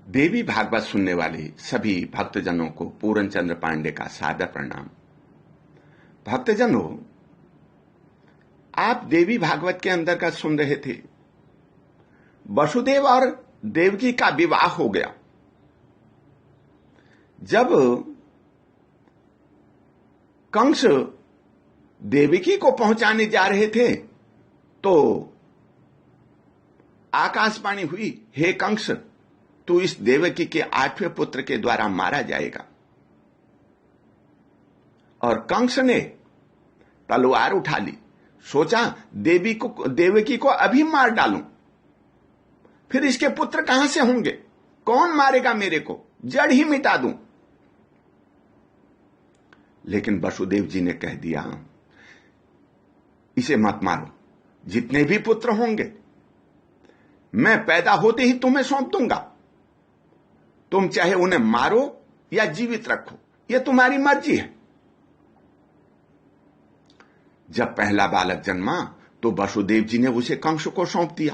देवी भागवत सुनने वाले सभी भक्तजनों को पूरनचंद्र पांडे का सादर प्रणाम। भक्तजनों, आप देवी भागवत के अंदर का सुन रहे थे। वसुदेव और देवकी का विवाह हो गया। जब कंस देवकी को पहुंचाने जा रहे थे तो आकाशवाणी हुई, हे कंस, तू इस देवकी के 8वें पुत्र के द्वारा मारा जाएगा। और कंस ने तलवार उठा ली, सोचा देवकी को अभी मार डालूं, फिर इसके पुत्र कहां से होंगे, कौन मारेगा मेरे को, जड़ ही मिटा दूं। लेकिन वसुदेव जी ने कह दिया, इसे मत मारो, जितने भी पुत्र होंगे मैं पैदा होते ही तुम्हें सौंप दूंगा। तुम चाहे उन्हें मारो या जीवित रखो, यह तुम्हारी मर्जी है। जब पहला बालक जन्मा तो वसुदेव जी ने उसे कंस को सौंप दिया।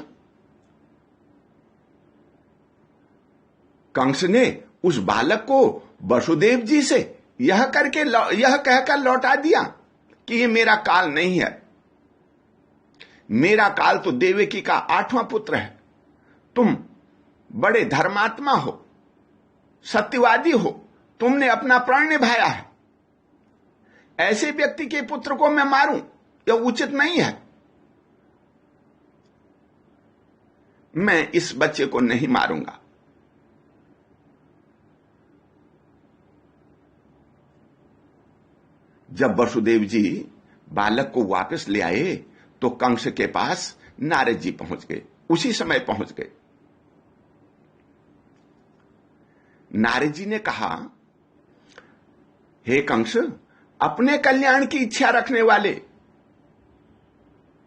कंस ने उस बालक को वसुदेव जी से यह कहकर लौटा दिया कि यह मेरा काल नहीं है, मेरा काल तो देवकी का 8वां पुत्र है। तुम बड़े धर्मात्मा हो, सत्यवादी हो, तुमने अपना प्राण निभाया है, ऐसे व्यक्ति के पुत्र को मैं मारूं यह उचित नहीं है। मैं इस बच्चे को नहीं मारूंगा। जब वसुदेव जी बालक को वापस ले आए तो कंस के पास नारद जी पहुंच गए, उसी समय पहुंच गए। नारद जी ने कहा, हे कंस, अपने कल्याण की इच्छा रखने वाले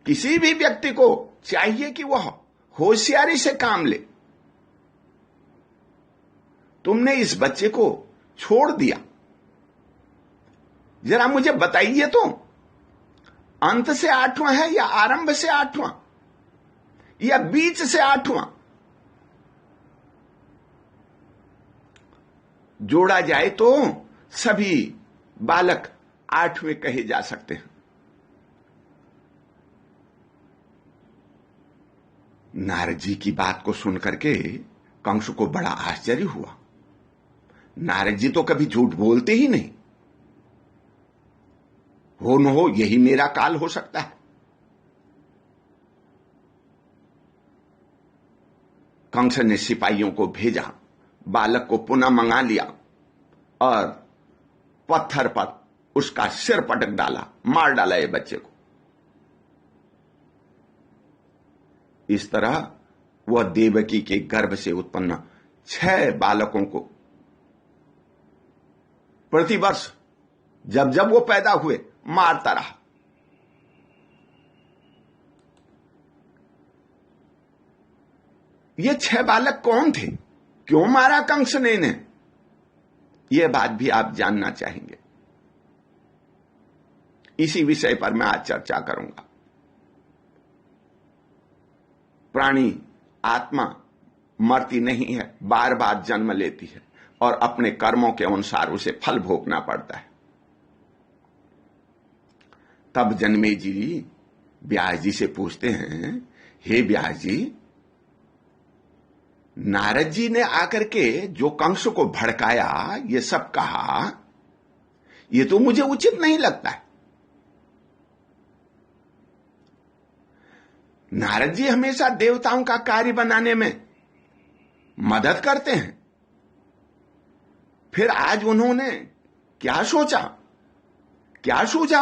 किसी भी व्यक्ति को चाहिए कि वह होशियारी से काम ले। तुमने इस बच्चे को छोड़ दिया, जरा मुझे बताइए तो, अंत से 8वां है या आरंभ से 8वां या बीच से 8वां? जोड़ा जाए तो सभी बालक 8वें कहे जा सकते हैं। नारद जी की बात को सुनकर के कंस को बड़ा आश्चर्य हुआ। नारद जी तो कभी झूठ बोलते ही नहीं। हो न हो यही मेरा काल हो सकता है। कंस ने सिपाहियों को भेजा, बालक को पुनः मंगा लिया और पत्थर पर उसका सिर पटक डाला, मार डाला ये बच्चे को। इस तरह वह देवकी के गर्भ से उत्पन्न 6 बालकों को प्रतिवर्ष जब जब वो पैदा हुए मारता रहा। ये 6 बालक कौन थे, क्यों मारा कंस ने इन्हें, यह बात भी आप जानना चाहेंगे। इसी विषय पर मैं आज चर्चा करूंगा। प्राणी आत्मा मरती नहीं है, बार बार जन्म लेती है और अपने कर्मों के अनुसार उसे फल भोगना पड़ता है। तब जन्मे जी व्यास जी से पूछते हैं, हे व्यास जी, नारद जी ने आकर के जो कंस को भड़काया, ये सब कहा, ये तो मुझे उचित नहीं लगता है। नारद जी हमेशा देवताओं का कार्य बनाने में मदद करते हैं, फिर आज उन्होंने क्या सोचा, क्या सूझा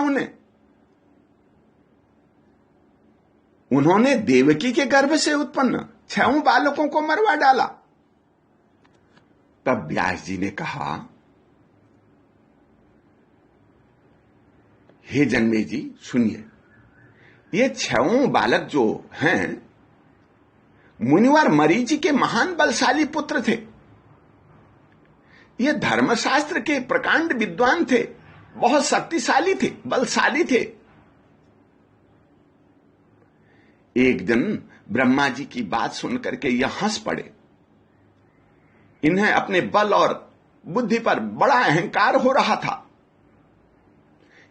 उन्होंने देवकी के गर्भ से उत्पन्न 6 बालकों को मरवा डाला। तब व्यास जी ने कहा, हे जन्मे जी सुनिए, ये 6 बालक जो हैं मुनिवर मरीचि के महान बलशाली पुत्र थे। ये धर्मशास्त्र के प्रकांड विद्वान थे, बहुत शक्तिशाली थे, बलशाली थे। एक दिन ब्रह्मा जी की बात सुनकर के यह हंस पड़े इन्हें अपने बल और बुद्धि पर बड़ा अहंकार हो रहा था।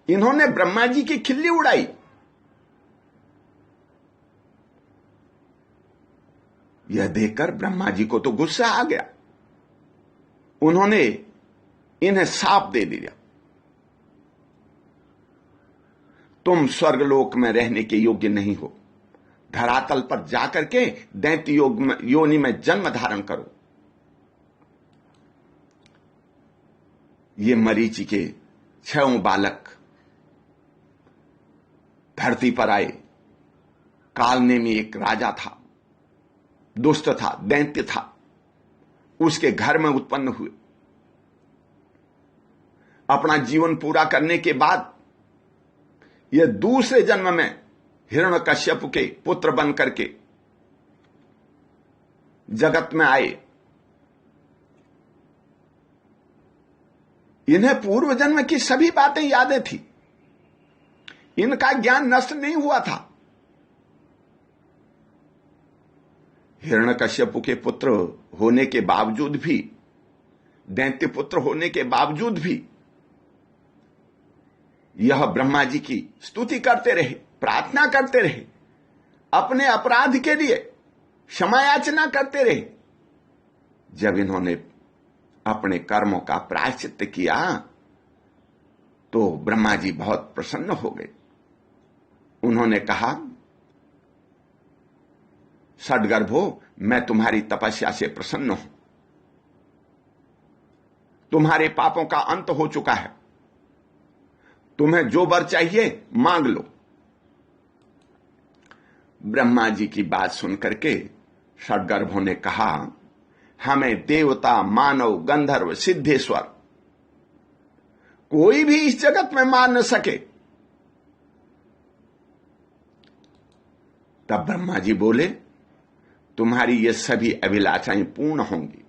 इन्होंने ब्रह्मा जी की खिल्ली उड़ाई। यह देखकर ब्रह्मा जी को तो गुस्सा आ गया। उन्होंने इन्हें शाप दे दिया, तुम स्वर्गलोक में रहने के योग्य नहीं हो, धरातल पर जाकर के दैत्य योनि में जन्म धारण करो। ये मरीचि के 6 बालक धरती पर आए। कालनेमी एक राजा था, दुष्ट था, दैत्य था, उसके घर में उत्पन्न हुए। अपना जीवन पूरा करने के बाद यह दूसरे जन्म में हिरण्यकश्यप के पुत्र बन करके जगत में आए। इन्हें पूर्व जन्म की सभी बातें यादें थी। इनका ज्ञान नष्ट नहीं हुआ था। हिरण्यकश्यप के पुत्र होने के बावजूद भी, दैत्य पुत्र होने के बावजूद भी यह ब्रह्मा जी की स्तुति करते रहे, प्रार्थना करते रहे, अपने अपराध के लिए क्षमा याचना करते रहे। जब इन्होंने अपने कर्मों का प्रायश्चित किया तो ब्रह्मा जी बहुत प्रसन्न हो गए। उन्होंने कहा, षड्गर्भो, मैं तुम्हारी तपस्या से प्रसन्न हूं, तुम्हारे पापों का अंत हो चुका है, तुम्हें जो वर चाहिए मांग लो। ब्रह्मा जी की बात सुनकर के षड्गर्भों ने कहा, हमें देवता, मानव, गंधर्व, सिद्धेश्वर कोई भी इस जगत में मार न सके। तब ब्रह्मा जी बोले, तुम्हारी ये सभी अभिलाषाएं पूर्ण होंगी।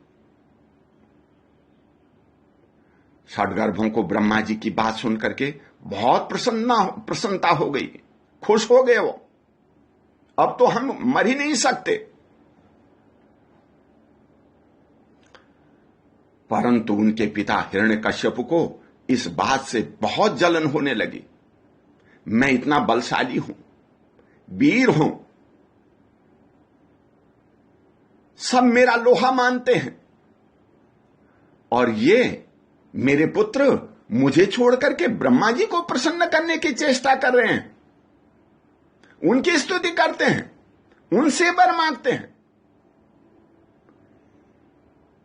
षड्गर्भों को ब्रह्मा जी की बात सुनकर के बहुत प्रसन्नता हो गई, खुश हो गए वो। अब तो हम मर ही नहीं सकते। परंतु उनके पिता हिरण्यकश्यप को इस बात से बहुत जलन होने लगी। मैं इतना बलशाली हूं, वीर हूं, सब मेरा लोहा मानते हैं, और ये मेरे पुत्र मुझे छोड़ करके ब्रह्मा जी को प्रसन्न करने की चेष्टा कर रहे हैं, उनकी स्तुति करते हैं, उनसे वर मांगते हैं।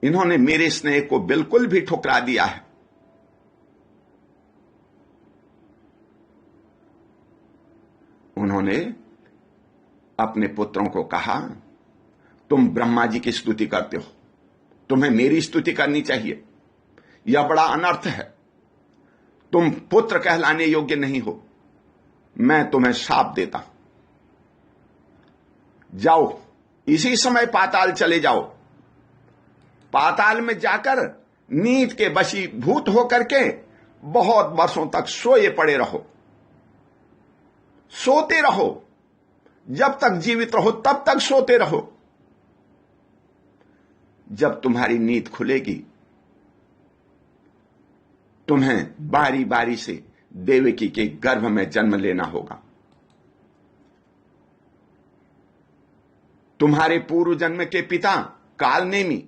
इन्होंने मेरे स्नेह को बिल्कुल भी ठुकरा दिया है। उन्होंने अपने पुत्रों को कहा, तुम ब्रह्मा जी की स्तुति करते हो, तुम्हें मेरी स्तुति करनी चाहिए। यह बड़ा अनर्थ है, तुम पुत्र कहलाने योग्य नहीं हो। मैं तुम्हें शाप देता हूं, जाओ इसी समय पाताल चले जाओ। पाताल में जाकर नींद के वशीभूत होकर के बहुत वर्षों तक सोए पड़े रहो, सोते रहो, जब तक जीवित रहो तब तक सोते रहो। जब तुम्हारी नींद खुलेगी, तुम्हें बारी बारी से देवकी के गर्भ में जन्म लेना होगा। तुम्हारे पूर्व जन्म के पिता कालनेमी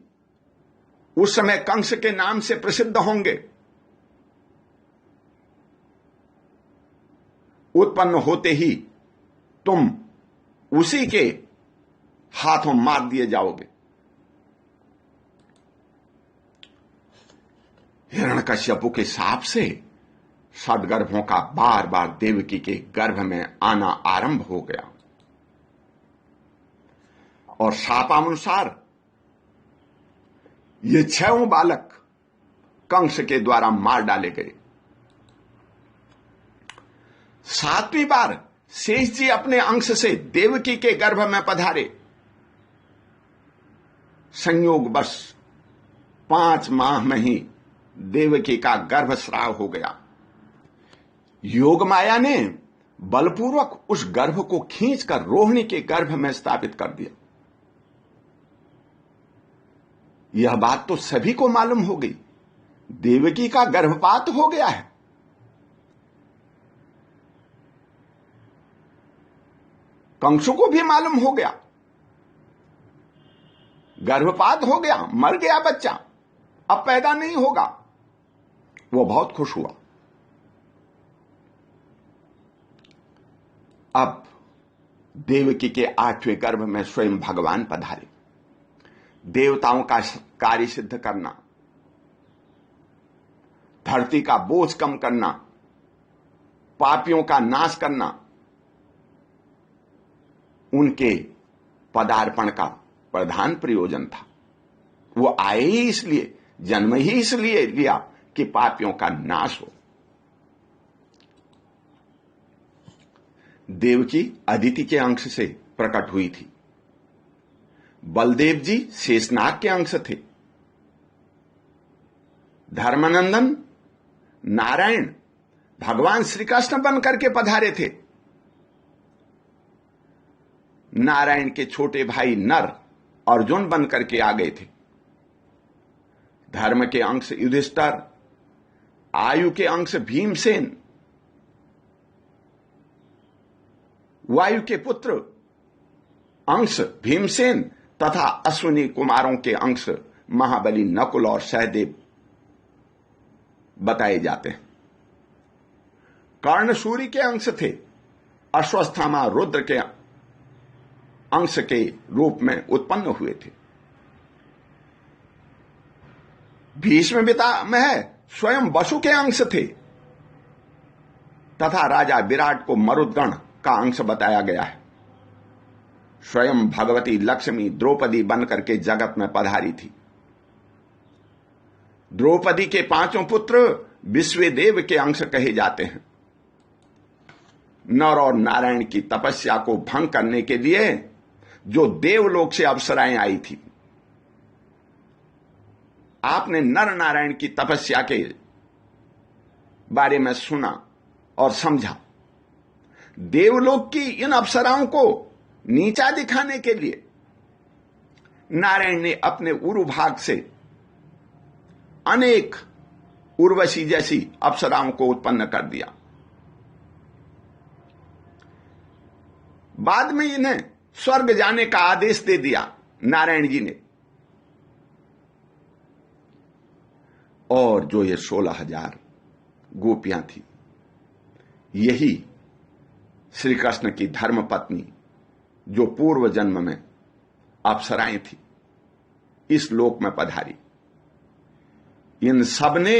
उस समय कंस के नाम से प्रसिद्ध होंगे। उत्पन्न होते ही तुम उसी के हाथों मार दिए जाओगे। हिरण्यकश्यप के शाप से षड्गर्भों का बार बार देवकी के गर्भ में आना आरंभ हो गया, और शापानुसार ये 6 बालक कंस के द्वारा मार डाले गए। 7वीं बार शेष जी अपने अंश से देवकी के गर्भ में पधारे। संयोगवश 5 माह में ही देवकी का गर्भस्राव हो गया। योग माया ने बलपूर्वक उस गर्भ को खींचकर रोहिणी के गर्भ में स्थापित कर दिया। यह बात तो सभी को मालूम हो गई, देवकी का गर्भपात हो गया है। कंस को भी मालूम हो गया, गर्भपात हो गया, मर गया बच्चा, अब पैदा नहीं होगा। वो बहुत खुश हुआ। अब देवकी के 8वें गर्भ में स्वयं भगवान पधारे। देवताओं का कार्य सिद्ध करना, धरती का बोझ कम करना, पापियों का नाश करना, उनके पदार्पण का प्रधान प्रयोजन था। वो आए ही इसलिए, जन्म ही इसलिए लिया कि पापियों का नाश हो। देवकी अदिति के अंश से प्रकट हुई थी। बलदेव जी शेषनाग के अंश थे। धर्मनंदन नारायण भगवान श्री कृष्ण बनकर के पधारे थे। नारायण के छोटे भाई नर अर्जुन बनकर के आ गए थे। धर्म के अंश युधिष्ठिर, आयु के अंश भीमसेन, वायु के पुत्र अंश भीमसेन तथा अश्विनी कुमारों के अंश महाबली नकुल और सहदेव बताए जाते हैं। कर्ण सूर्य के अंश थे। अश्वस्थामा रुद्र के अंश के रूप में उत्पन्न हुए थे। भीष्म पितामह स्वयं वसु के अंश थे तथा राजा विराट को मरुद्गण का अंश बताया गया है। स्वयं भगवती लक्ष्मी द्रौपदी बनकर के जगत में पधारी थी। द्रौपदी के 5 पुत्र विश्वदेव के अंश कहे जाते हैं। नर और नारायण की तपस्या को भंग करने के लिए जो देवलोक से अप्सराएं आई थी, आपने नर नारायण की तपस्या के बारे में सुना और समझा। देवलोक की इन अप्सराओं को नीचा दिखाने के लिए नारायण ने अपने उरु भाग से अनेक उर्वशी जैसी अप्सराओं को उत्पन्न कर दिया। बाद में इन्हें स्वर्ग जाने का आदेश दे दिया नारायण जी ने। और जो ये 16,000 गोपियां थी, यही श्री कृष्ण की धर्म पत्नी जो पूर्व जन्म में अप्सराएं थी, इस लोक में पधारी। इन सब ने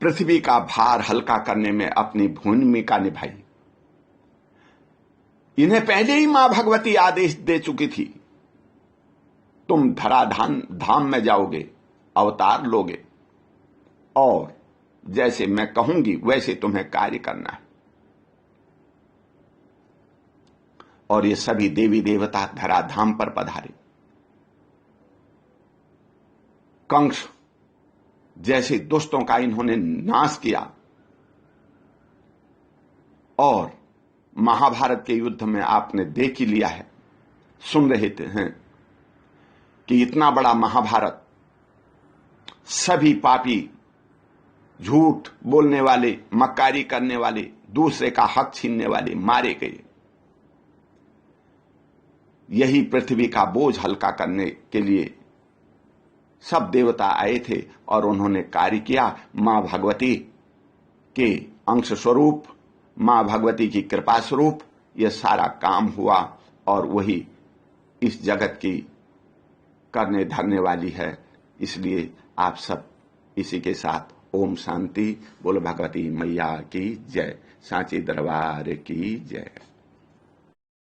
पृथ्वी का भार हल्का करने में अपनी भूमिका निभाई। इन्हें पहले ही मां भगवती आदेश दे चुकी थी, तुम धराधाम धाम में जाओगे, अवतार लोगे और जैसे मैं कहूंगी वैसे तुम्हें कार्य करना है। और ये सभी देवी देवता धराधाम पर पधारे। कंस जैसे दुष्टों का इन्होंने नाश किया और महाभारत के युद्ध में आपने देख ही लिया है, सुन रहे हैं कि इतना बड़ा महाभारत, सभी पापी, झूठ बोलने वाले, मक्कारी करने वाले, दूसरे का हक छीनने वाले मारे गए। यही पृथ्वी का बोझ हल्का करने के लिए सब देवता आए थे और उन्होंने कार्य किया। मां भगवती के अंश स्वरूप, मां भगवती की कृपा स्वरूप यह सारा काम हुआ और वही इस जगत की करने धरने वाली है। इसलिए आप सब इसी के साथ ओम शांति बोल भगवती मैया की जय, सांची दरबार की जय।